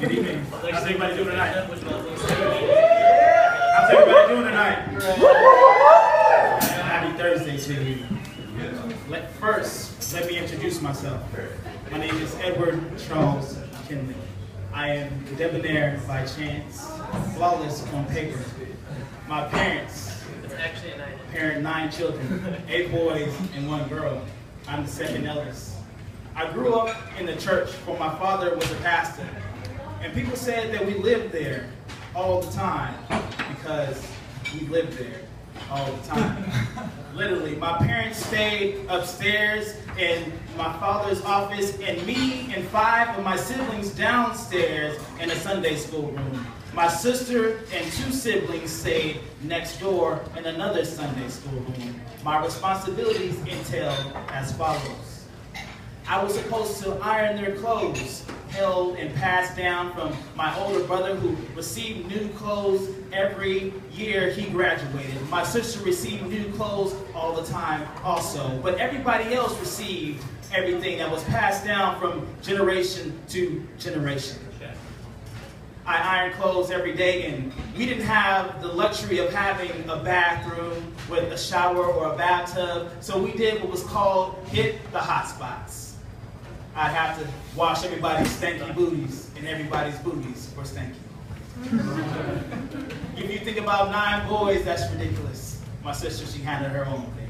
Good evening. How's everybody doing tonight? How's everybody doing tonight? Happy Thursday to you. First, let me introduce myself. My name is Edward Charles Kinley. I am debonair by chance, flawless on paper. My parents parent 9 children, 8 boys and 1 girl. I'm the second eldest. I grew up in the church where my father was a pastor. And people said that we lived there all the time because we lived there all the time. Literally, my parents stayed upstairs in my father's office and me and 5 of my siblings downstairs in a Sunday school room. My sister and 2 siblings stayed next door in another Sunday school room. My responsibilities entail as follows. I was supposed to iron their clothes, held and passed down from my older brother who received new clothes every year he graduated. My sister received new clothes all the time also, but everybody else received everything that was passed down from generation to generation. I ironed clothes every day, and we didn't have the luxury of having a bathroom with a shower or a bathtub, so we did what was called hit the hot spots. I'd have to wash everybody's stanky booties, and everybody's booties were stanky. If you think about 9 boys, that's ridiculous. My sister, she handled her own thing.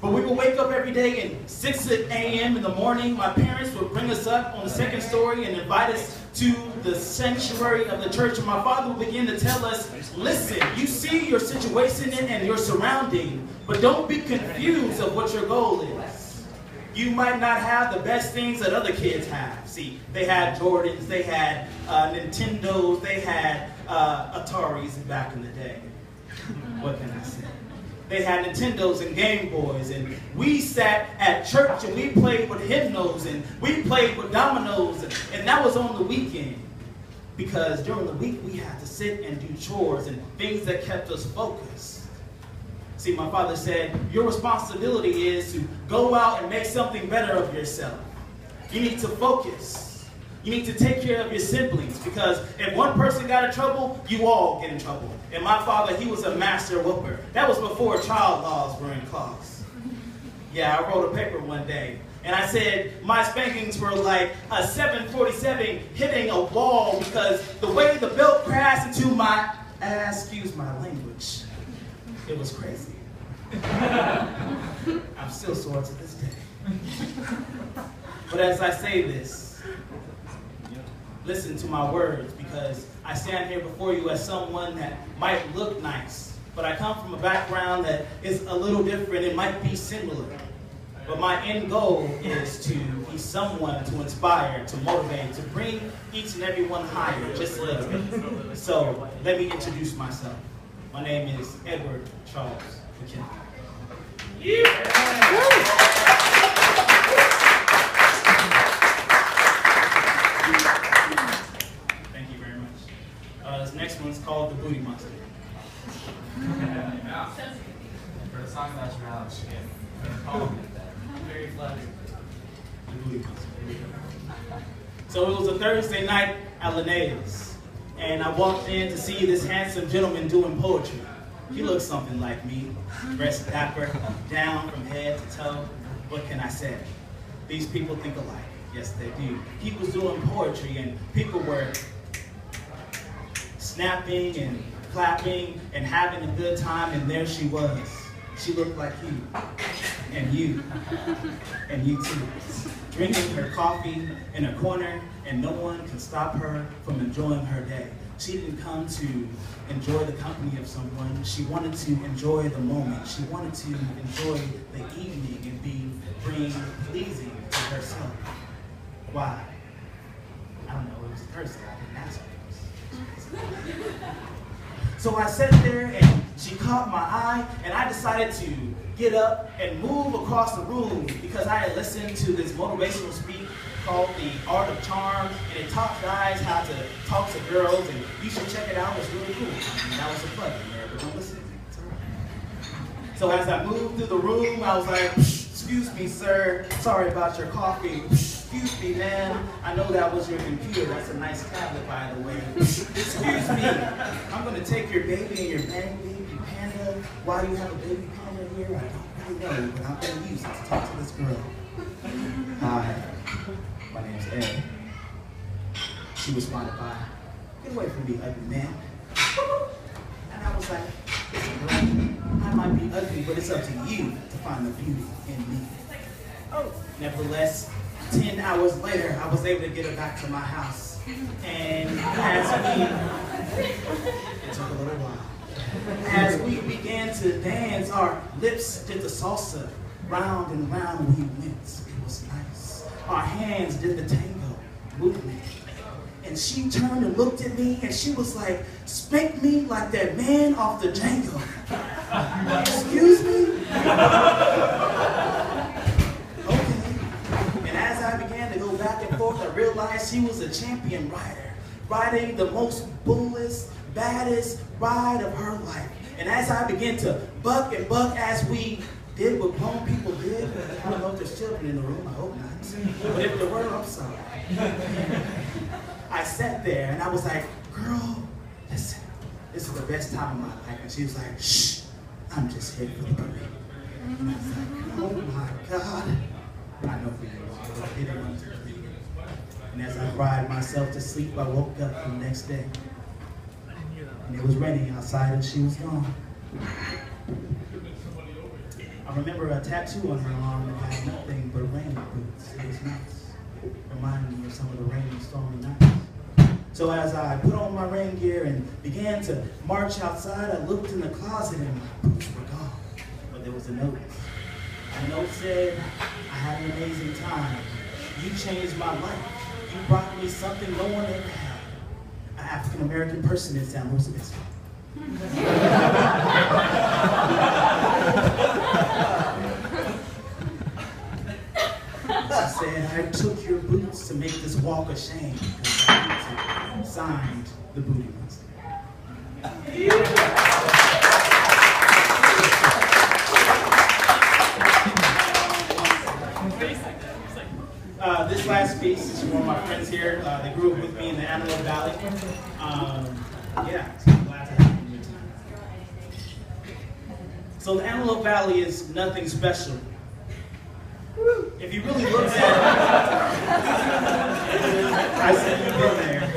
But we would wake up every day at 6 a.m. in the morning. My parents would bring us up on the 2nd story and invite us to the sanctuary of the church. And my father would begin to tell us, listen, you see your situation and your surrounding, but don't be confused of what your goal is. You might not have the best things that other kids have. See, they had Jordans, they had Nintendos, they had Ataris back in the day. What can I say? They had Nintendos and Game Boys, and we sat at church and we played with hymnals and we played with dominoes, and that was on the weekend. Because during the week we had to sit and do chores and things that kept us focused. See, my father said, your responsibility is to go out and make something better of yourself. You need to focus. You need to take care of your siblings, because if one person got in trouble, you all get in trouble. And my father, he was a master whooper. That was before child laws were in class. Yeah, I wrote a paper one day, and I said my spankings were like a 747 hitting a wall, because the way the belt crashed into my ass, excuse my language, it was crazy. I'm still sore to this day. But as I say this, listen to my words, because I stand here before you as someone that might look nice, but I come from a background that is a little different. It might be similar. But my end goal is to be someone to inspire, to motivate, to bring each and every one higher, just a little bit. So let me introduce myself. My name is Edward Charles McKinley. Yeah. Thank you very much. This next one's called The Booty Monster. Yeah. For the song about your house, very flattering. The Booty Monster. So it was a Thursday night at Linnaeus, and I walked in to see this handsome gentleman doing poetry. He looked something like me, dressed dapper, down from head to toe. What can I say? These people think alike. Yes, they do. He was doing poetry, and people were snapping and clapping and having a good time, and there she was. She looked like you, and you too. Drinking her coffee in a corner, and no one can stop her from enjoying her day. She didn't come to enjoy the company of someone. She wanted to enjoy the moment. She wanted to enjoy the evening and being pleasing to herself. Why? I don't know. It was Thursday. I didn't ask her. So I sat there, and she caught my eye, and I decided to get up and move across the room, because I had listened to this motivational speech called The Art of Charm, and it taught guys how to talk to girls, and you should check it out. It's really cool. I mean, that was a plug in there, but don't listen. It's all right. So as I moved through the room, I was like, excuse me, sir, sorry about your coffee. excuse me, ma'am. I know that was your computer. That's a nice tablet, by the way. Excuse me. I'm going to take your baby and your baby panda. Why do you have a baby panda here? I don't really know, but I'm going to use it to talk to this girl. Hi, my name's Ed. She responded by, get away from me, ugly man. And I was like, listen, girl, I might be ugly, but it's up to you to find the beauty in me. Oh. Nevertheless, 10 hours later, I was able to get her back to my house. And it took a little while. As we began to dance, our lips did the salsa. Round and round we went. It was nice. Our hands did the tango movement. And she turned and looked at me, and she was like, spank me like that man off the Django. Excuse me? Okay. And as I began to go back and forth, I realized she was a champion rider, riding the most bullest, baddest ride of her life. And as I began to buck and buck as we did what grown people did, I don't know if there's children in the room, I hope not. But if there were, I'm sorry. I sat there and I was like, girl, listen, this is the best time of my life. And she was like, shh, I'm just here for the parade. And I was like, oh my God. I know who you are, I didn't want to leave. And as I cried myself to sleep, I woke up the next day. And it was raining outside and she was gone. I remember a tattoo on her arm that had nothing but rain boots. It was nice. Reminded me of some of the rainy, stormy nights. So as I put on my rain gear and began to march outside, I looked in the closet and my boots were gone. But there was a note. The note said, I had an amazing time. You changed my life. You brought me something no one ever had. An African-American person in San Luis Obispo. She said, I took your boots to make this walk a shame. Signed, the Booty Monster. This last piece is from one of my friends here. They grew up with me in the Antelope Valley. So I'm glad to have them here tonight. So the Antelope Valley is nothing special. If you really looked at it, I said you've been there.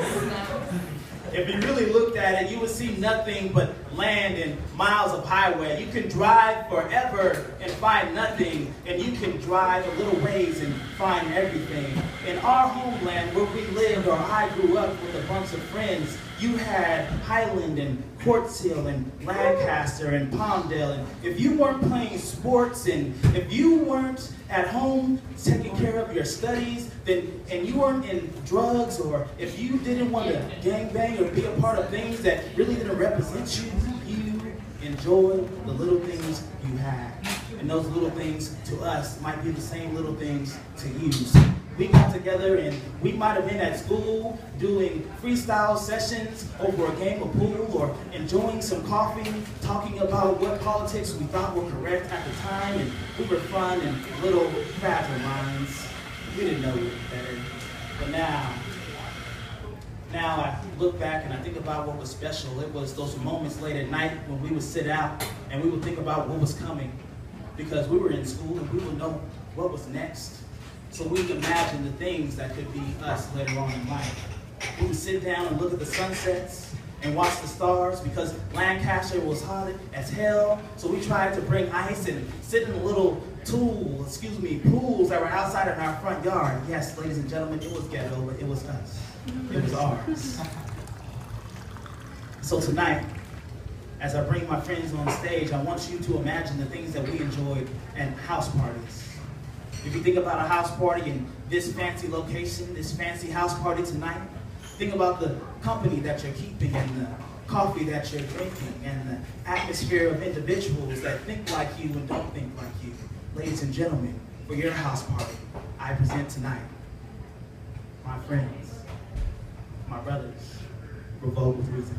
If you really looked at it, you would see nothing but land and miles of highway. You can drive forever and find nothing, and you can drive a little ways and find everything. In our homeland, where we lived, or I grew up with a bunch of friends, you had Highland and Quartz Hill and Lancaster and Palmdale. And if you weren't playing sports and if you weren't at home taking care of your studies, and you weren't in drugs, or if you didn't want to gangbang or be a part of things that really didn't represent you, you enjoyed the little things you had. And those little things to us might be the same little things to you. We got together and we might have been at school doing freestyle sessions over a game of pool, or enjoying some coffee, talking about what politics we thought were correct at the time, and we were fun and little fragile minds. We didn't know better. But now I look back and I think about what was special. It was those moments late at night when we would sit out and we would think about what was coming, because we were in school and we would know what was next. So we could imagine the things that could be us later on in life. We would sit down and look at the sunsets and watch the stars, because Lancaster was hot as hell. So we tried to bring ice and sit in the little pools that were outside of our front yard. Yes, ladies and gentlemen, it was ghetto, but it was us. It was ours. So tonight, as I bring my friends on stage, I want you to imagine the things that we enjoyed at house parties. If you think about a house party in this fancy location, this fancy house party tonight, think about the company that you're keeping and the coffee that you're drinking and the atmosphere of individuals that think like you and don't think like you. Ladies and gentlemen, for your house party, I present tonight my friends, my brothers, Revolt with Reason.